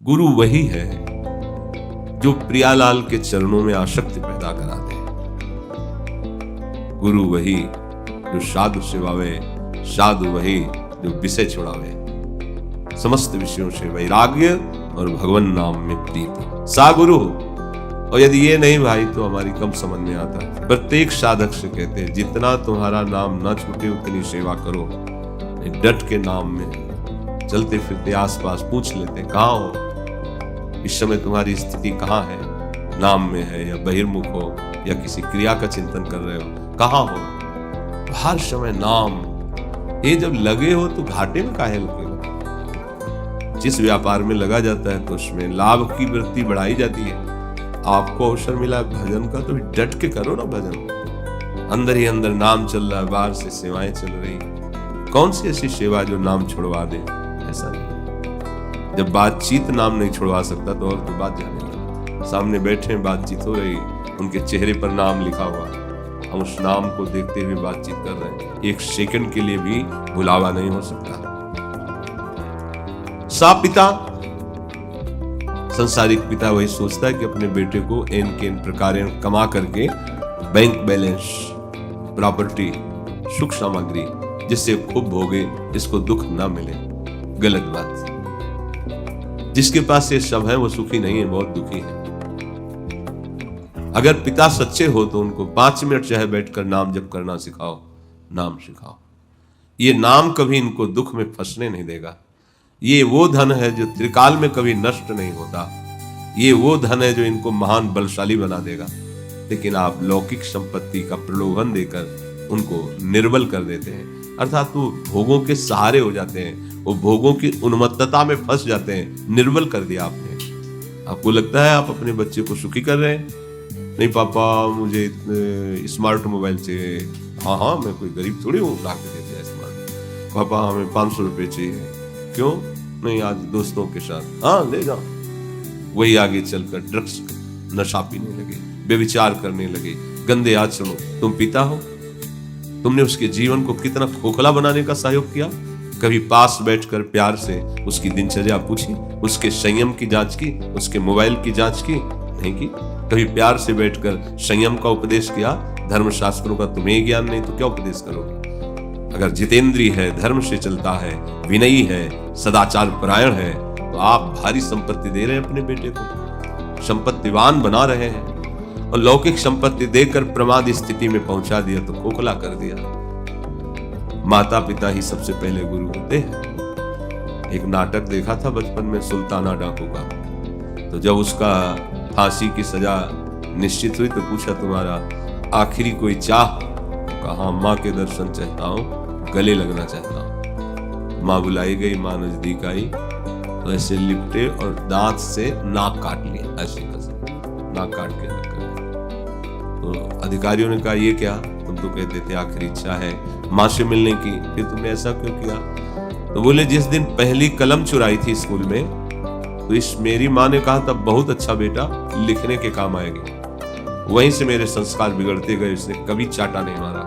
गुरु वही है जो प्रियालाल के चरणों में आसक्ति पैदा करा दे। गुरु वही जो साधु सेवावे, साधु वही जो विषय छुड़ावे। समस्त विषयों से वैराग्य और भगवान नाम में प्रीति, सा गुरु। और यदि ये नहीं भाई तो हमारी कम समझ में आता है। प्रत्येक साधक से कहते हैं जितना तुम्हारा नाम ना छूटे उतनी सेवा करो। डट के नाम में चलते फिरते आसपास पूछ लेते कहाँ हो, इस समय तुम्हारी स्थिति कहाँ है, नाम में है या बहिर्मुख हो या किसी क्रिया का चिंतन कर रहे हो, कहाँ हो। हर समय नाम, ये जब लगे हो तो घाटे में काहे लगे हो। जिस व्यापार में लगा जाता है तो उसमें लाभ की वृत्ति बढ़ाई जाती है। आपको अवसर मिला भजन का तो डट के करो ना भजन। अंदर ही अंदर नाम चल रहा है, बाहर से सेवाएं चल रही। कौन सी ऐसी सेवा जो नाम छुड़वा दे? ऐसा नहीं। जब बातचीत नाम नहीं छुड़वा सकता तो और तो बात जाने। सामने बैठे हैं, बातचीत हो रही, उनके चेहरे पर नाम लिखा हुआ, हम उस नाम को देखते हुए बातचीत कर रहे हैं। एक सेकंड के लिए भी भुलावा नहीं हो सकता। सा पिता, संसारिक पिता वही सोचता है कि अपने बेटे को एन के प्रकार कमा करके बैंक बैलेंस, प्रॉपर्टी, सुख सामग्री जिससे खूब भोगे, इसको दुख ना मिले। गलत बात। जिसके पास ये सब है वो सुखी नहीं है, बहुत दुखी है। अगर पिता सच्चे हो तो उनको 5 मिनट चाहे बैठकर नाम जप करना सिखाओ, नाम सिखाओ। ये नाम कभी इनको दुख में फंसने नहीं देगा। ये वो धन है जो त्रिकाल में कभी नष्ट नहीं होता। ये वो धन है जो इनको महान बलशाली बना देगा। लेकिन आप लौकिक संपत्ति का प्रलोभन देकर उनको निर्बल कर देते हैं, अर्थात वो भोगों के सहारे हो जाते हैं, वो भोगों की उन्मत्तता में फंस जाते हैं। निर्बल कर दिया आपने। आपको लगता है आप अपने बच्चे को सुखी कर रहे हैं। नहीं पापा मुझे स्मार्ट मोबाइल चाहिए। हाँ मैं कोई गरीब थोड़ी हूँ, ला के देते हैं स्मार्ट। पापा हमें 500 रुपये चाहिए। क्यों? नहीं आज दोस्तों के साथ। हाँ ले जाओ। वही आगे चलकर ड्रग्स नशा पीने लगे, व्यभिचार करने लगे, गंदे आचरणों। तुम पिता हो, तुमने उसके जीवन को कितना खोखला बनाने का सहयोग किया। कभी पास बैठकर प्यार से उसकी दिनचर्या पूछी, उसके संयम की जांच की, उसके मोबाइल की जांच की? नहीं की। कभी प्यार से बैठकर संयम का उपदेश किया? धर्मशास्त्रों का तुम्हें ज्ञान नहीं तो क्या उपदेश करोगे? अगर जितेंद्रिय है, धर्म से चलता है, विनयी है, सदाचार परायण है, तो आप भारी संपत्ति दे रहे हैं अपने बेटे को, संपत्तिवान बना रहे हैं। और लौकिक संपत्ति देकर प्रमाद स्थिति में पहुंचा दिया तो खोखला कर दिया। माता पिता ही सबसे पहले गुरु होते हैं। एक नाटक देखा था बचपन में, सुल्ताना डाकू का। तो जब उसका फांसी की सजा निश्चित हुई तो पूछा तुम्हारा आखिरी कोई चाह? कहा माँ के दर्शन चाहता हूँ, गले लगना चाहता हूँ। माँ बुलाई गई, माँ नजदीक आई तो ऐसे लिपटे और दांत से नाक काट लिया, ऐसे नाक काट के रखा। तो अधिकारियों ने कहा ये क्या, तुम तो कहते थे आखिरी इच्छा है माँ से मिलने की, फिर तुमने ऐसा क्यों किया? तो बोले जिस दिन पहली कलम चुराई थी स्कूल में तो इस मेरी माँ ने कहा था बहुत अच्छा बेटा, लिखने के काम आएगी। वहीं से मेरे संस्कार बिगड़ते गए, उसने कभी चाटा नहीं मारा।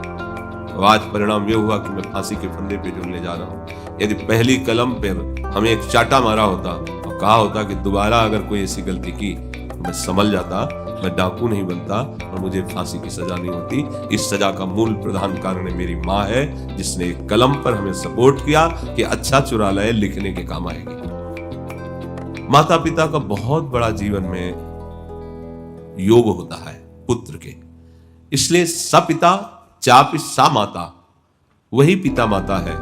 तो आज परिणाम यह हुआ कि मैं फांसी के फंदे पे झूलने जा रहा हूँ। यदि पहली कलम पर हमें एक चाटा मारा होता और कहा होता कि दोबारा अगर कोई ऐसी गलती की तो मैं संभल जाता, मैं डाकू नहीं बनता और मुझे फांसी की सजा नहीं होती। इस सजा का मूल प्रधान कारण मेरी माँ है, जिसने एक कलम पर हमें सपोर्ट किया कि अच्छा चुरा लाए, लिखने के काम आएगी। माता पिता का बहुत बड़ा जीवन में योग होता है पुत्र के। इसलिए सपिता चापि सा माता, वही पिता माता है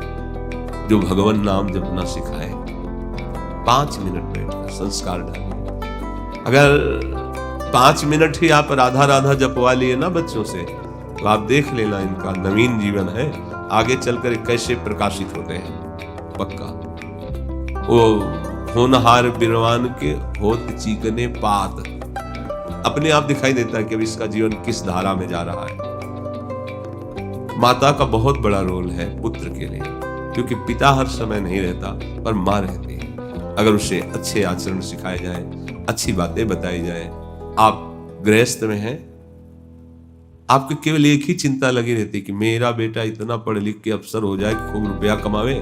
जो भगवान नाम जपना सिखाए। 5 मिनट बैठकर संस्कार डालिए। अगर 5 मिनट ही आप राधा राधा जपवा लिए ना बच्चों से, तो आप देख लेना इनका नवीन जीवन है, आगे चलकर कैसे प्रकाशित होते हैं। पक्का वो होनहार बिरवान के होत चीकने पात, अपने आप दिखाई देता है कि अब इसका जीवन किस धारा में जा रहा है। माता का बहुत बड़ा रोल है पुत्र के लिए, क्योंकि पिता हर समय नहीं रहता पर माँ रहती है। अगर उसे अच्छे आचरण सिखाए जाए, अच्छी बातें बताई जाए। आप गृहस्थ में हैं, आपको केवल एक ही चिंता लगी रहती कि मेरा बेटा इतना पढ़ लिख के अफसर हो जाए, खूब रुपया कमावे,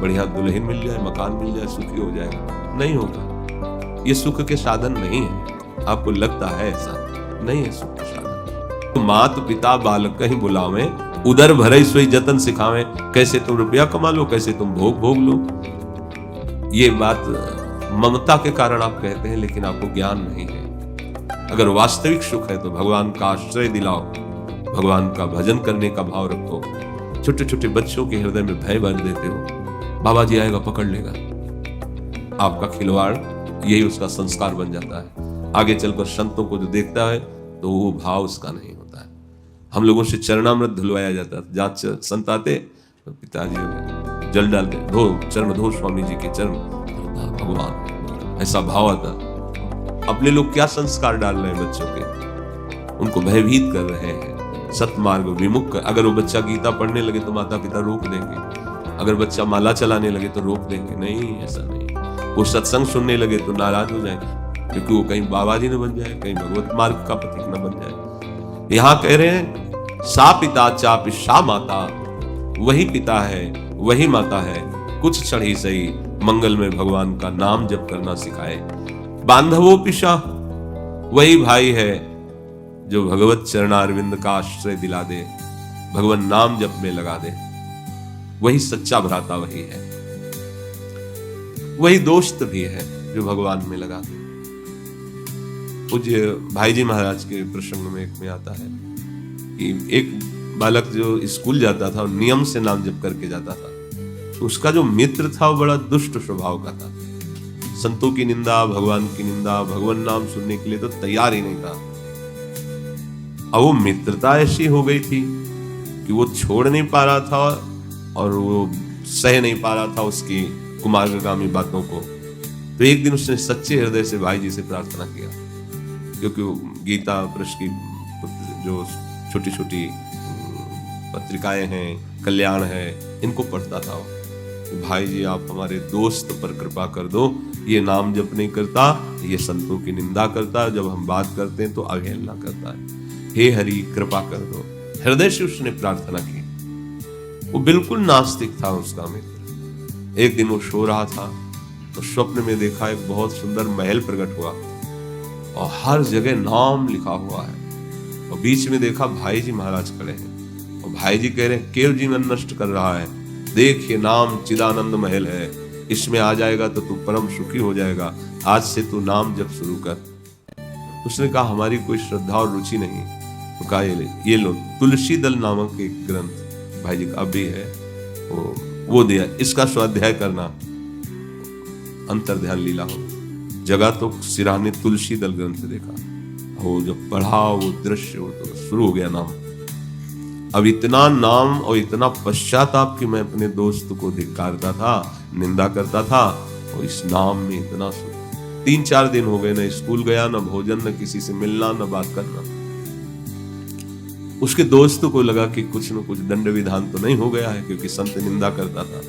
बढ़िया दुल्हन मिल जाए, मकान मिल जाए, सुखी हो जाए। नहीं होगा। ये सुख के साधन नहीं है। आपको लगता है ऐसा, नहीं है सुख के साधन। तो मात पिता बालक कहीं बुलावे, उधर भरे सोई जतन सिखावे, कैसे तुम रुपया कमा लो, कैसे तुम भोग भोग लो। ये बात ममता के कारण आप कहते हैं, लेकिन आपको ज्ञान नहीं है। अगर वास्तविक सुख है तो भगवान का आश्रय दिलाओ, भगवान का भजन करने का भाव रखो। छोटे छोटे बच्चों के हृदय में भय भर देते हो, बाबा जी आएगा पकड़ लेगा। आपका खिलवाड़ यही उसका संस्कार बन जाता है। आगे चलकर संतों को जो देखता है तो वो भाव उसका नहीं होता है। हम लोगों से चरणामृत धुलवाया जाता है। जहाँ संत आते तो पिताजी जल डालते, धो चरण धो स्वामी जी के चरण, भगवान, ऐसा भाव आता। अपने लोग क्या संस्कार डाल रहे हैं बच्चों के, उनको भयभीत कर रहे हैं, सतमार्ग विमुख कर। अगर वो बच्चा गीता पढ़ने लगे तो माता पिता रोक देंगे, अगर बच्चा माला चलाने लगे तो रोक देंगे। नहीं, ऐसा नहीं। वो सत्संग सुनने लगे तो नाराज हो जाएंगे, क्योंकि वो कहीं बाबा जी न बन जाए, कहीं भगवत मार्ग का पथिक न बन जाए। यहां कह रहे हैं सा पिता चापि सा माता, वही पिता है वही माता है, कुछ क्षण ही सही मंगल में भगवान का नाम जप करना सिखाए। बांधवो पिशा, वही भाई है जो भगवत चरणारविंद का आश्रय दिला दे, भगवान नाम जप में लगा दे। वही सच्चा भ्राता वही है, वही दोस्त भी है जो भगवान में लगा दे। पूज्य भाई जी महाराज के प्रसंग में एक में आता है कि एक बालक जो स्कूल जाता था, नियम से नाम जप करके जाता था, तो उसका जो मित्र था वो बड़ा दुष्ट स्वभाव का था। संतों की निंदा, भगवान की निंदा, भगवान नाम सुनने के लिए तो तैयार ही नहीं था। अब वो मित्रता ऐसी हो गई थी कि वो छोड़ नहीं पा रहा था और वो सह नहीं पा रहा था उसकी कुमार्गामी बातों को। तो एक दिन उसने सच्चे हृदय से भाई जी से प्रार्थना किया, क्योंकि वो गीता प्रेस की जो छोटी छोटी पत्रिकाएं हैं, कल्याण है, इनको पढ़ता था। भाई जी आप हमारे दोस्त पर कृपा कर दो, ये नाम जप नहीं करता, ये संतों की निंदा करता, जब हम बात करते हैं तो अवहेलना करता है, हे हरि कृपा कर दो। हृदय से उसने प्रार्थना की। वो बिल्कुल नास्तिक था उसका मित्र। एक दिन वो सो रहा था तो स्वप्न में देखा एक बहुत सुंदर महल प्रकट हुआ और हर जगह नाम लिखा हुआ है, और बीच में देखा भाई जी महाराज खड़े हैं और भाई जी कह रहे हैं केव जीवन नष्ट कर रहा है, देख ये नाम चिदानंद महल है, इसमें आ जाएगा तो तू परम सुखी हो जाएगा, आज से तू नाम जप शुरू कर। उसने कहा हमारी कोई श्रद्धा और रुचि नहीं। तो कहा ये लो तुलसी दल नामक एक ग्रंथ भाई जी का अब भी है, वो दिया, इसका स्वाध्याय करना, अंतर ध्यान लीला हो। जगह तो सिराने तुलसी दल ग्रंथ देखा, वो जब पढ़ा वो दृश्य वो तो शुरू हो गया नाम। अब इतना नाम और इतना पश्चाताप कि मैं अपने दोस्त को धिक्कारता था, निंदा करता था, और इस नाम में इतना 3-4 दिन हो गए, न स्कूल गया, न भोजन, न किसी से मिलना, न बात करना। उसके दोस्त को लगा कि कुछ न कुछ दंड विधान तो नहीं हो गया है, क्योंकि संत निंदा करता था।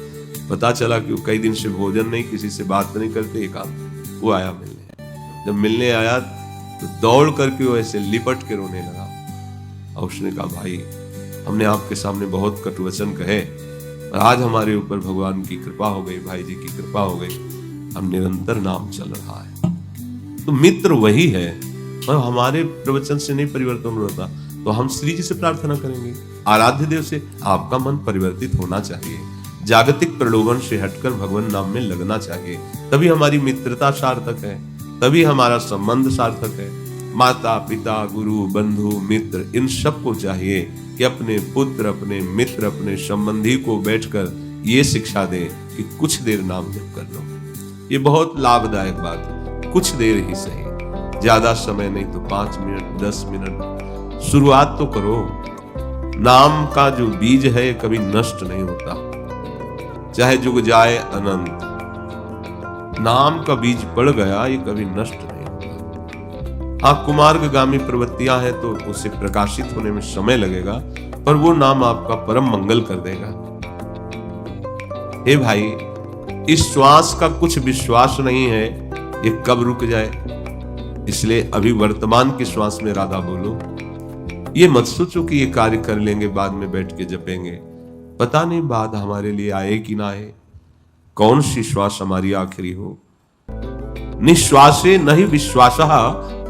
पता चला कि वो कई दिन से भोजन नहीं, किसी से बात नहीं करते। एक आदमी वो आया मिलने, जब मिलने आया तो दौड़ करके वो ऐसे लिपट के रोने लगा, और उसने कहा भाई हमने आपके सामने बहुत कटुवचन कहे, और आज हमारे ऊपर भगवान की कृपा हो गई, भाई जी की कृपा हो गई, हम निरंतर नाम चल रहा है। तो मित्र वही है, और हमारे प्रवचन से नहीं परिवर्तन होता, तो हम श्री जी से प्रार्थना करेंगे, आराध्य देव से, आपका मन परिवर्तित होना चाहिए, जागतिक प्रलोभन से हटकर भगवान नाम में लगना चाहिए, तभी हमारी मित्रता सार्थक है, तभी हमारा संबंध सार्थक है। माता पिता गुरु बंधु मित्र इन सबको चाहिए कि अपने पुत्र, अपने मित्र, अपने संबंधी को बैठकर ये शिक्षा दे कि कुछ देर नाम जप कर लो। ये बहुत लाभदायक बात है, कुछ देर ही सही, ज्यादा समय नहीं तो 5 मिनट 10 मिनट शुरुआत तो करो। नाम का जो बीज है कभी नष्ट नहीं होता, चाहे जुग जाए अनंत, नाम का बीज पड़ गया ये कभी नष्ट नहीं होता। हाँ, कुमार्गामी प्रवृत्तियां हैं तो उसे प्रकाशित होने में समय लगेगा, पर वो नाम आपका परम मंगल कर देगा। हे भाई, इस श्वास का कुछ विश्वास नहीं है ये कब रुक जाए, इसलिए अभी वर्तमान के श्वास में राधा बोलो। ये मत सोचो कि ये कार्य कर लेंगे बाद में बैठ के जपेंगे, पता नहीं बाद हमारे लिए आए कि ना आए, कौन सी श्वास हमारी आखिरी हो। निश्वासे नहीं विश्वासः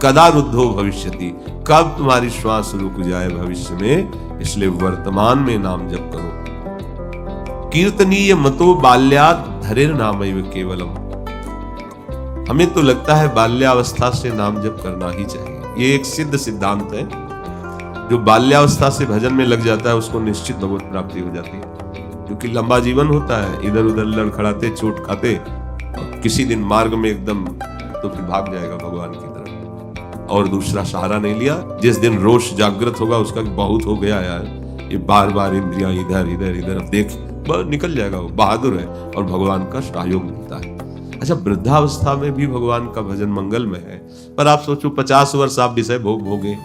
कदा रुद्धो भविष्यति, कब तुम्हारी श्वास रुक जाए भविष्य में, इसलिए वर्तमान में नाम जप करो। कीर्तनीय मतो बाल्यात् धरेर नामैव केवलम। हमें तो लगता है बाल्यावस्था से नाम जप करना ही चाहिए, ये एक सिद्ध सिद्धांत है। जो बाल्यावस्था से भजन में लग जाता है उसको निश्चित भगवत प्राप्ति हो जाती है, क्योंकि लंबा जीवन होता है, इधर उधर लड़खड़ाते चोट खाते, और किसी दिन मार्ग में एकदम तो फिर भाग जाएगा भगवान की तरफ, और दूसरा सहारा नहीं लिया। जिस दिन रोष जागृत होगा उसका बहुत हो गया यार, ये बार बार इंद्रियां इधर इधर इधर, अब देख निकल जाएगा, वो बहादुर है और भगवान का सहयोग मिलता है। अच्छा, वृद्धावस्था में भी भगवान का भजन मंगलमय है, पर आप सोचो 50 वर्ष आप विषय भोग भोगे,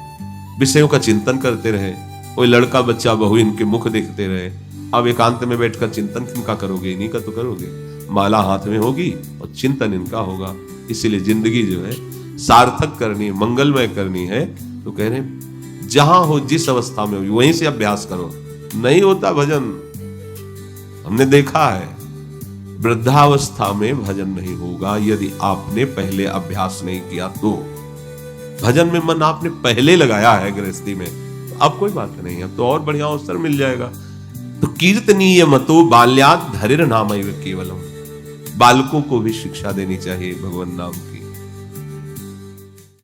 विषयों का चिंतन करते रहे, कोई लड़का बच्चा बहू इनके मुख देखते रहे, अब एकांत में बैठकर चिंतन किनका करोगे, इन्हीं का तो करोगे। माला हाथ में होगी और चिंतन इनका होगा। इसीलिए जिंदगी जो है सार्थक करनी है, मंगलमय करनी है, तो कह रहे जहां हो, जिस अवस्था में हो वहीं से अभ्यास करो। नहीं होता भजन, हमने देखा है वृद्धावस्था में भजन नहीं होगा यदि आपने पहले अभ्यास नहीं किया तो। भजन में मन आपने पहले लगाया है गृहस्थी में, तो अब कोई बात नहीं है, अब तो और बढ़िया अवसर मिल जाएगा। तो कीर्तनीय मतो बाल्यात् धरेर नामैव केवलम। बालकों को भी शिक्षा देनी चाहिए भगवान नाम की।